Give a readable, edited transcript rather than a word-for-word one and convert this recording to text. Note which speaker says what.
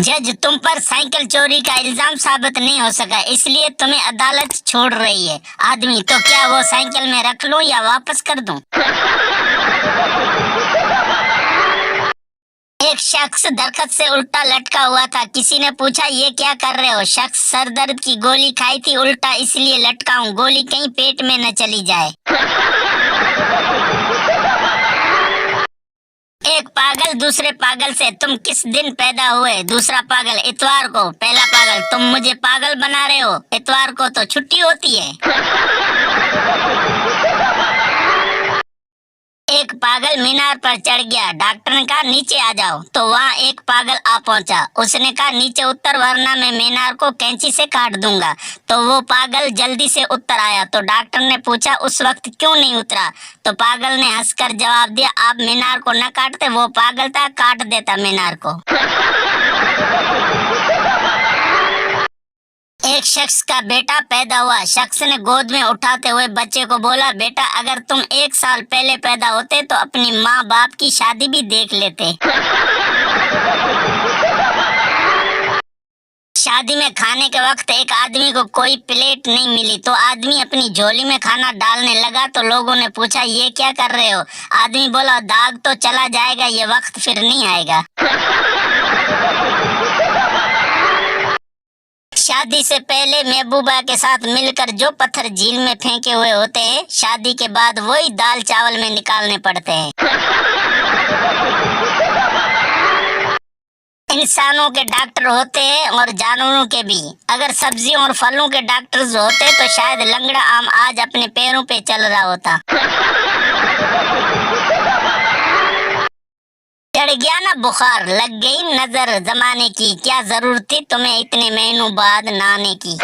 Speaker 1: जज तुम पर साइकिल चोरी का इल्जाम साबित नहीं हो सका, इसलिए तुम्हें अदालत छोड़ रही है। आदमी, तो क्या वो साइकिल में रख लूं या वापस कर दूं? एक शख्स दरख्त से उल्टा लटका हुआ था। किसी ने पूछा, ये क्या कर रहे हो? शख्स, सर दर्द की गोली खाई थी उल्टा, इसलिए लटका हूं, गोली कहीं पेट में न चली जाए। एक पागल दूसरे पागल से, तुम किस दिन पैदा हुए? दूसरा पागल, इतवार को। पहला पागल, तुम मुझे पागल बना रहे हो, इतवार को तो छुट्टी होती है। एक पागल मीनार पर चढ़ गया। डॉक्टर ने कहा, नीचे आ जाओ। तो वहाँ एक पागल आ पहुंचा। उसने कहा, नीचे उतर वरना मैं मीनार को कैंची से काट दूंगा। तो वो पागल जल्दी से उतर आया। तो डॉक्टर ने पूछा, उस वक्त क्यों नहीं उतरा? तो पागल ने हंसकर जवाब दिया, आप मीनार को न काटते, वो पागल था, काट देता मीनार को। एक शख्स का बेटा पैदा हुआ। शख्स ने गोद में उठाते हुए बच्चे को बोला, बेटा अगर तुम 1 साल पहले पैदा होते तो अपनी माँ बाप की शादी भी देख लेते। शादी में खाने के वक्त एक आदमी को कोई प्लेट नहीं मिली, तो आदमी अपनी झोली में खाना डालने लगा। तो लोगों ने पूछा, ये क्या कर रहे हो? आदमी बोला, दाग तो चला जाएगा, ये वक्त फिर नहीं आएगा। शादी से पहले महबूबा के साथ मिलकर जो पत्थर झील में फेंके हुए होते हैं, शादी के बाद वही दाल चावल में निकालने पड़ते हैं। इंसानों के डॉक्टर होते हैं और जानवरों के भी। अगर सब्जियों और फलों के डॉक्टर्स होते तो शायद लंगड़ा आम आज अपने पैरों पे चल रहा होता। चढ़ गया ना बुखार, लग गई नजर जमाने की, क्या जरूरत थी तुम्हें इतने महीनों बाद नहाने की।